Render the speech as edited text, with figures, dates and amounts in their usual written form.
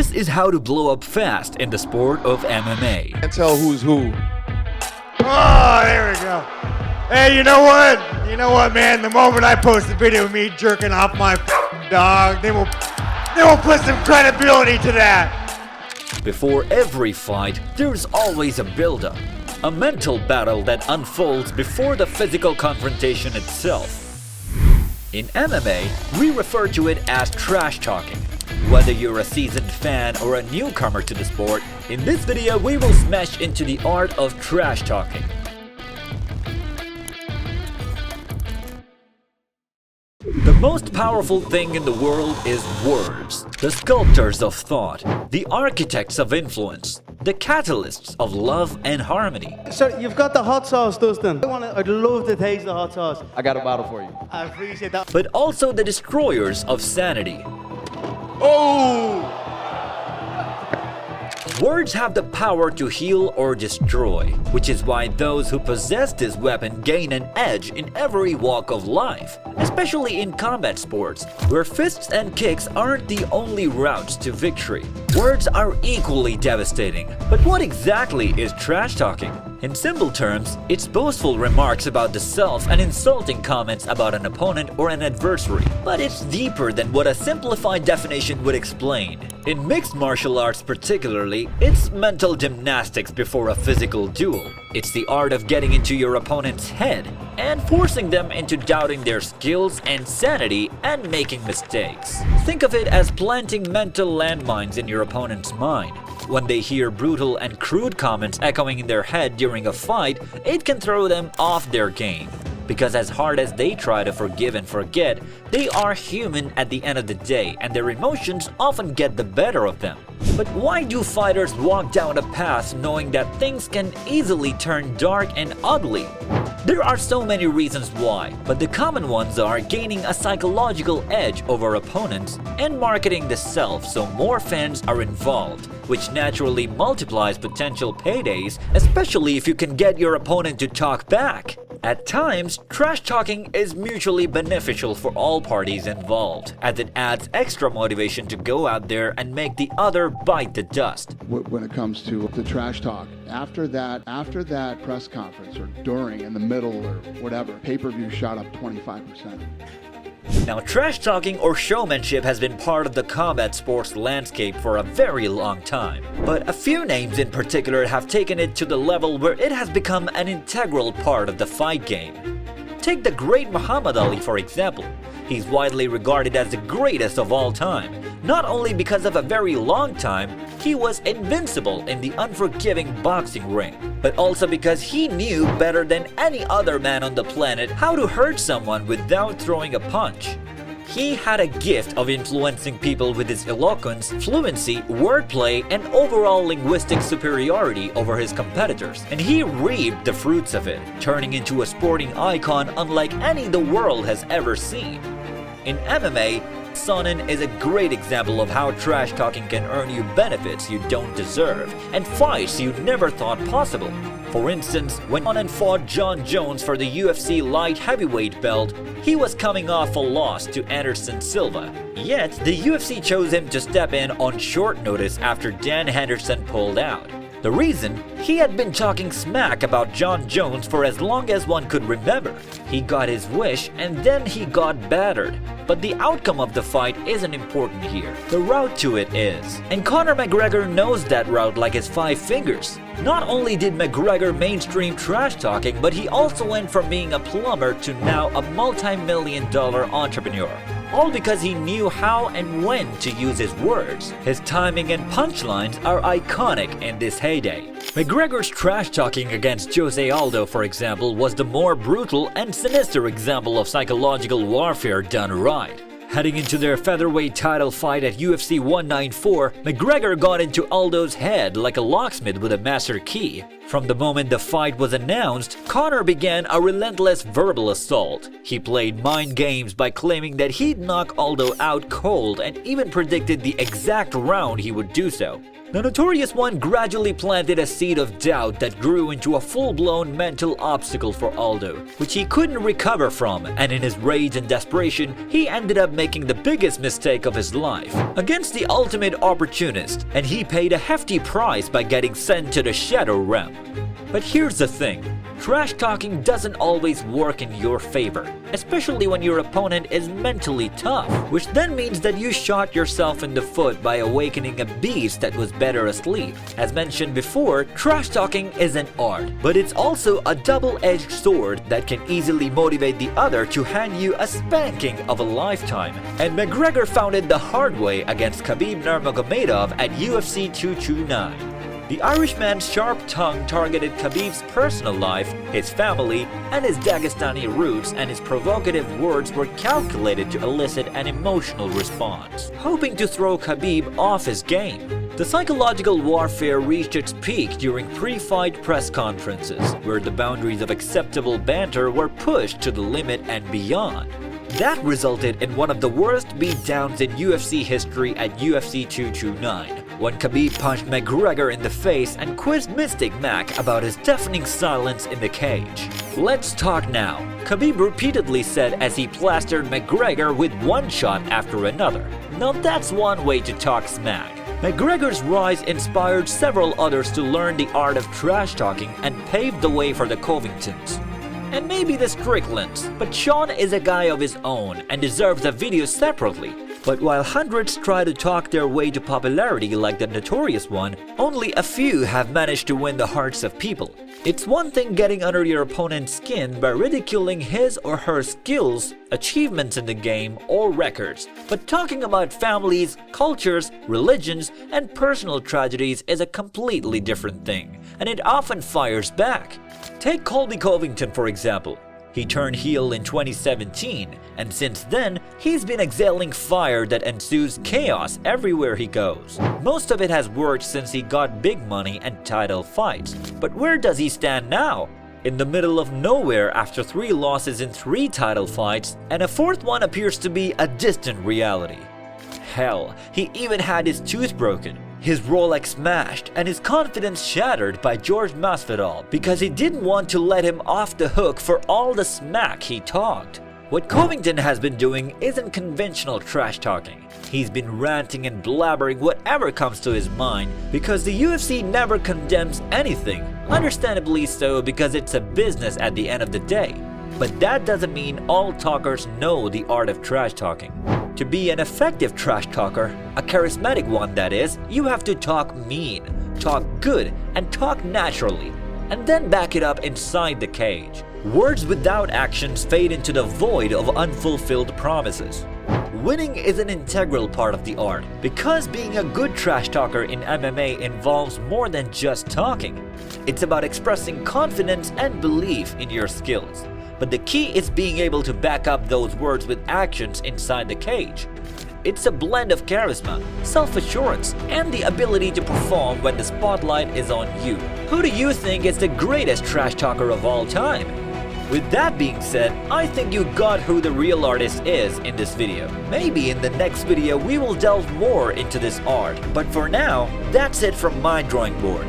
This is how to blow up fast in the sport of MMA. Can't tell who's who. Oh, there we go. Hey, you know what? You know what, man? The moment I post a video of me jerking off my dog, they will put some credibility to that. Before every fight, there's always a build-up, a mental battle that unfolds before the physical confrontation itself. In MMA, we refer to it as trash talking. Whether you're a seasoned fan or a newcomer to the sport, in this video we will smash into the art of trash talking. The most powerful thing in the world is words, the sculptors of thought, the architects of influence, the catalysts of love and harmony. So you've got the hot sauce, Dustin. I'd love to taste the hot sauce. I got a bottle for you. I appreciate that. But also the destroyers of sanity. Oh! Words have the power to heal or destroy, which is why those who possess this weapon gain an edge in every walk of life, especially in combat sports, where fists and kicks aren't the only routes to victory. Words are equally devastating. But what exactly is trash talking? In simple terms, it's boastful remarks about the self and insulting comments about an opponent or an adversary. But it's deeper than what a simplified definition would explain. In mixed martial arts particularly, it's mental gymnastics before a physical duel. It's the art of getting into your opponent's head and forcing them into doubting their skills and sanity and making mistakes. Think of it as planting mental landmines in your opponent's mind. When they hear brutal and crude comments echoing in their head during a fight, it can throw them off their game. Because as hard as they try to forgive and forget, they are human at the end of the day and their emotions often get the better of them. But why do fighters walk down a path knowing that things can easily turn dark and ugly? There are so many reasons why, but the common ones are gaining a psychological edge over opponents and marketing the self so more fans are involved, which naturally multiplies potential paydays, especially if you can get your opponent to talk back. At times, trash talking is mutually beneficial for all parties involved, as it adds extra motivation to go out there and make the other bite the dust. When it comes to the trash talk, after that press conference or during, in the middle or whatever, pay-per-view shot up 25%. Now, trash talking or showmanship has been part of the combat sports landscape for a very long time. But a few names in particular have taken it to the level where it has become an integral part of the fight game. Take the great Muhammad Ali for example. He's widely regarded as the greatest of all time, not only because of a very long time he was invincible in the unforgiving boxing ring, but also because he knew better than any other man on the planet how to hurt someone without throwing a punch. He had a gift of influencing people with his eloquence, fluency, wordplay, and overall linguistic superiority over his competitors, and he reaped the fruits of it, turning into a sporting icon unlike any the world has ever seen. In MMA, Sonnen is a great example of how trash talking can earn you benefits you don't deserve and fights you never thought possible. For instance, when Sonnen fought Jon Jones for the UFC light heavyweight belt, he was coming off a loss to Anderson Silva. Yet, the UFC chose him to step in on short notice after Dan Henderson pulled out. The reason? He had been talking smack about Jon Jones for as long as one could remember. He got his wish and then he got battered. But the outcome of the fight isn't important here. The route to it is. And Conor McGregor knows that route like his 5 fingers. Not only did McGregor mainstream trash talking, but he also went from being a plumber to now a multi-million-dollar entrepreneur. All because he knew how and when to use his words. His timing and punchlines are iconic in this heyday. McGregor's trash talking against Jose Aldo, for example, was the more brutal and sinister example of psychological warfare done right. Heading into their featherweight title fight at UFC 194, McGregor got into Aldo's head like a locksmith with a master key. From the moment the fight was announced, Conor began a relentless verbal assault. He played mind games by claiming that he'd knock Aldo out cold and even predicted the exact round he would do so. The Notorious One gradually planted a seed of doubt that grew into a full-blown mental obstacle for Aldo, which he couldn't recover from, and in his rage and desperation, he ended up making the biggest mistake of his life against the ultimate opportunist, and he paid a hefty price by getting sent to the Shadow Realm. But here's the thing. Trash talking doesn't always work in your favor, especially when your opponent is mentally tough, which then means that you shot yourself in the foot by awakening a beast that was better asleep. As mentioned before, trash talking is an art, but it's also a double-edged sword that can easily motivate the other to hand you a spanking of a lifetime. And McGregor found it the hard way against Khabib Nurmagomedov at UFC 229. The Irishman's sharp tongue targeted Khabib's personal life, his family, and his Dagestani roots, and his provocative words were calculated to elicit an emotional response, hoping to throw Khabib off his game. The psychological warfare reached its peak during pre-fight press conferences, where the boundaries of acceptable banter were pushed to the limit and beyond. That resulted in one of the worst beatdowns in UFC history at UFC 229, when Khabib punched McGregor in the face and quizzed Mystic Mac about his deafening silence in the cage. Let's talk now, Khabib repeatedly said as he plastered McGregor with one shot after another. Now that's one way to talk smack. McGregor's rise inspired several others to learn the art of trash talking and paved the way for the Covingtons. And maybe the Stricklands, but Sean is a guy of his own and deserves a video separately. But while hundreds try to talk their way to popularity like the Notorious One, only a few have managed to win the hearts of people. It's one thing getting under your opponent's skin by ridiculing his or her skills, achievements in the game, or records. But talking about families, cultures, religions, and personal tragedies is a completely different thing, and it often fires back. Take Colby Covington for example. He turned heel in 2017, and since then, he's been exhaling fire that ensues chaos everywhere he goes. Most of it has worked since he got big money and title fights. But where does he stand now? In the middle of nowhere after 3 losses in 3 title fights, and a 4th one appears to be a distant reality. Hell, he even had his tooth broken, his Rolex smashed, and his confidence shattered by George Masvidal because he didn't want to let him off the hook for all the smack he talked. What Covington has been doing isn't conventional trash talking. He's been ranting and blabbering whatever comes to his mind because the UFC never condemns anything, understandably so because it's a business at the end of the day. But that doesn't mean all talkers know the art of trash talking. To be an effective trash talker, a charismatic one that is, you have to talk mean, talk good, and talk naturally, and then back it up inside the cage. Words without actions fade into the void of unfulfilled promises. Winning is an integral part of the art, because being a good trash talker in MMA involves more than just talking. It's about expressing confidence and belief in your skills. But the key is being able to back up those words with actions inside the cage. It's a blend of charisma, self-assurance, and the ability to perform when the spotlight is on you. Who do you think is the greatest trash talker of all time? With that being said, I think you got who the real artist is in this video. Maybe in the next video we will delve more into this art, but for now, that's it from my drawing board.